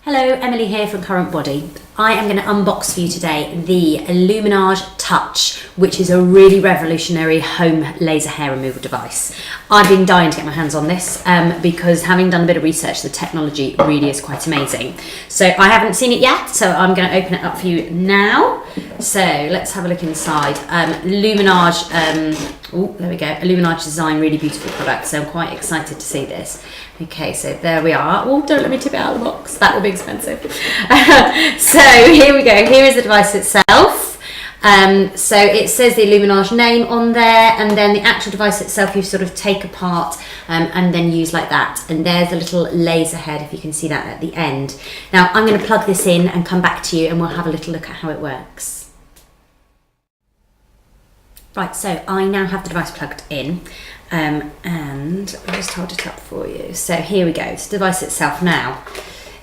Hello, Emily here from CURRENTBODY. I am going to unbox for you today the iluminageTOUCH, which is a really revolutionary home laser hair removal device. I've been dying to get my hands on this because having done a bit of research, the technology really is quite amazing. So I haven't seen it yet, so I'm going to open it up for you now. So let's have a look inside. Iluminage, oh, there we go. Iluminage design, really beautiful product. So I'm quite excited to see this. Okay, so there we are. Oh, don't let me tip it out of the box. That will be expensive. So here we go. Here is the device itself. So it says the iluminage name on there, and then the actual device itself you sort of take apart and then use like that. And there's a little laser head, if you can see that at the end. Now I'm going to plug this in and come back to you and we'll have a little look at how it works. Right, so I now have the device plugged in. And I'll just hold it up for you. So here we go, it's the device itself now.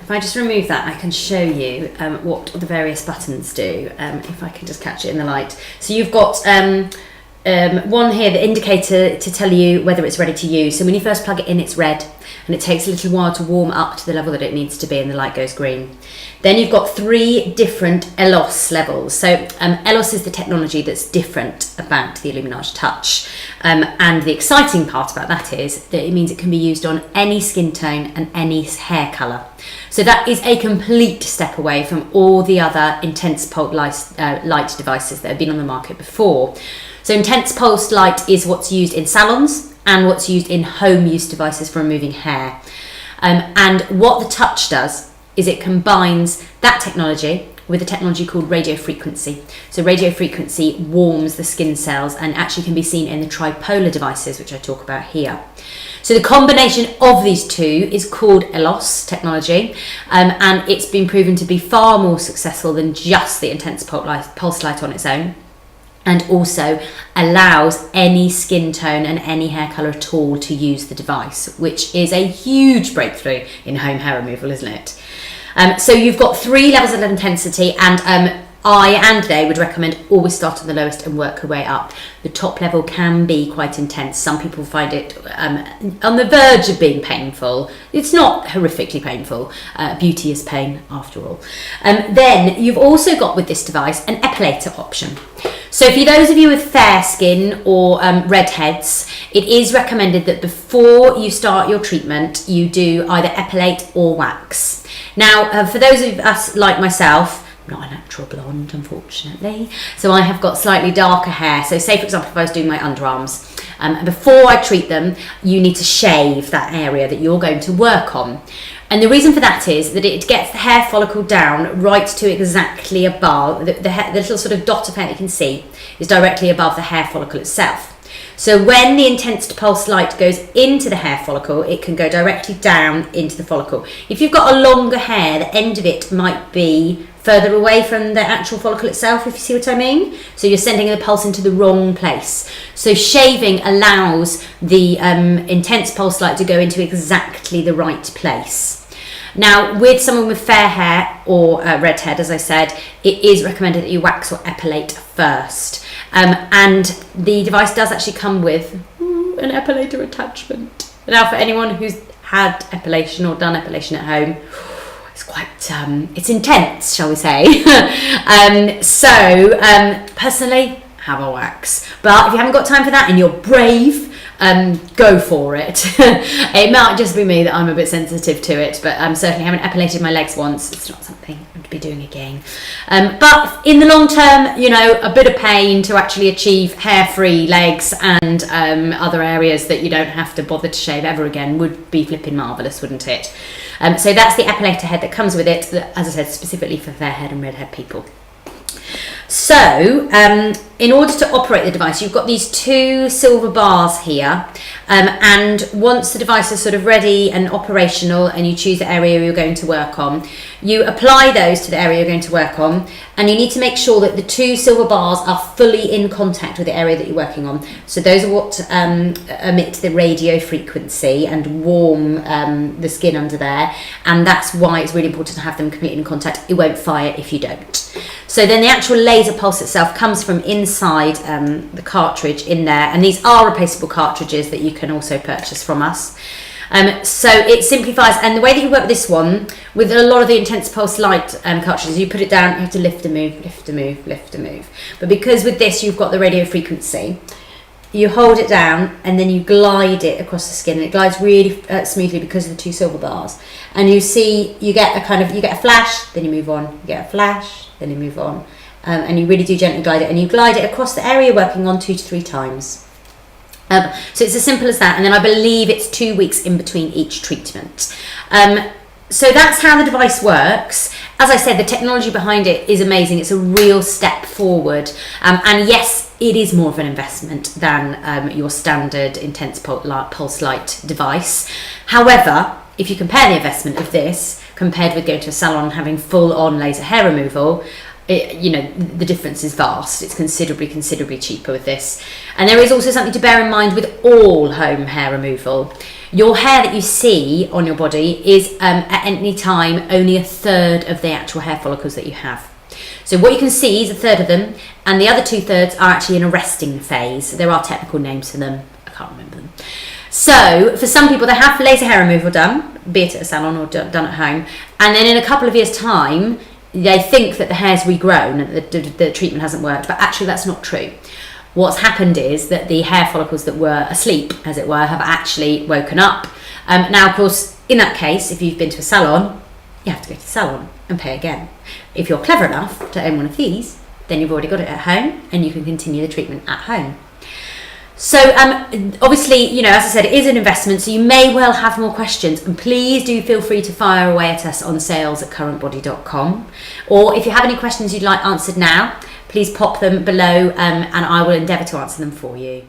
If I just remove that, I can show you what the various buttons do, if I can just catch it in the light. So you've got one here, the indicator to tell you whether it's ready to use. So when you first plug it in, it's red, and it takes a little while to warm up to the level that it needs to be, and the light goes green. Then you've got 3 different ELOS levels. So ELOS is the technology that's different about the iluminageTOUCH. And the exciting part about that is that it means it can be used on any skin tone and any hair colour. So that is a complete step away from all the other intense pulse light devices that have been on the market before. So intense pulsed light is what's used in salons and what's used in home use devices for removing hair. And what the Touch does is it combines that technology with a technology called radio frequency. So radio frequency warms the skin cells and actually can be seen in the tripolar devices, which I talk about here. So the combination of these two is called ELOS technology, and it's been proven to be far more successful than just the intense pulse light on its own, and also allows any skin tone and any hair colour at all to use the device, which is a huge breakthrough in home hair removal, isn't it? So you've got 3 levels of intensity, and I and they would recommend always start at the lowest and work your way up. The top level can be quite intense. Some people find it on the verge of being painful. It's not horrifically painful. Beauty is pain, after all. Then you've also got with this device an epilator option. So for those of you with fair skin or redheads, it is recommended that before you start your treatment, you do either epilate or wax. Now, for those of us like myself, I'm not a natural blonde, unfortunately, so I have got slightly darker hair. So say, for example, if I was doing my underarms, before I treat them, you need to shave that area that you're going to work on. And the reason for that is that it gets the hair follicle down right to exactly above, the little sort of dot of hair that you can see is directly above the hair follicle itself. So when the intense pulse light goes into the hair follicle, it can go directly down into the follicle. If you've got a longer hair, the end of it might be further away from the actual follicle itself, if you see what I mean. So you're sending the pulse into the wrong place. So shaving allows the intense pulse light to go into exactly the right place. Now, with someone with fair hair or redhead, as I said, it is recommended that you wax or epilate first. And the device does actually come with an epilator attachment. Now, for anyone who's had epilation or done epilation at home, it's quite, it's intense, shall we say. Personally, have a wax. But if you haven't got time for that and you're brave, go for it. It might just be me that I'm a bit sensitive to it, but certainly haven't epilated my legs once. It's not something I'd be doing again. But in the long term, you know, a bit of pain to actually achieve hair-free legs and other areas that you don't have to bother to shave ever again would be flipping marvellous, wouldn't it? So that's the epilator head that comes with it, as I said, specifically for fair-haired and red-haired people. So, in order to operate the device, you've got these 2 silver bars here, and once the device is sort of ready and operational and you choose the area you're going to work on, you apply those to the area you're going to work on, and you need to make sure that the 2 silver bars are fully in contact with the area that you're working on. So those are what emit the radio frequency and warm the skin under there, and that's why it's really important to have them completely in contact. It won't fire if you don't. So then the actual laser pulse itself comes from inside the cartridge in there, and these are replaceable cartridges that you can also purchase from us. So it simplifies, and the way that you work with this one, with a lot of the intense pulse light cartridges, you put it down, you have to lift and move, lift and move, lift and move. But because with this you've got the radio frequency, you hold it down and then you glide it across the skin, and it glides really smoothly because of the 2 silver bars. And you see, you get a flash, then you move on, you get a flash, then you move on, and you really do gently glide it, and you glide it across the area you're working on 2 to 3 times. So it's as simple as that, and then I believe it's 2 weeks in between each treatment. So that's how the device works. As I said, the technology behind it is amazing. It's a real step forward, and yes, it is more of an investment than your standard intense pulse light device. However, if you compare the investment of this compared with going to a salon and having full-on laser hair removal, the difference is vast. It's considerably cheaper with this. And there is also something to bear in mind with all home hair removal. Your hair that you see on your body is at any time only a third of the actual hair follicles that you have. So what you can see is a third of them, and the other 2/3 are actually in a resting phase. There are technical names for them. I can't remember them. So for some people, they have laser hair removal done, be it at a salon or done at home, and then in a couple of years' time, they think that the hair's regrown and the treatment hasn't worked, but actually that's not true. What's happened is that the hair follicles that were asleep, as it were, have actually woken up. Now, of course, in that case, if you've been to a salon, you have to go to the salon and pay again. If you're clever enough to own one of these, then you've already got it at home and you can continue the treatment at home. So obviously, as I said, it is an investment, so you may well have more questions, and please do feel free to fire away at us on sales@currentbody.com, or if you have any questions you'd like answered now, please pop them below, and I will endeavour to answer them for you.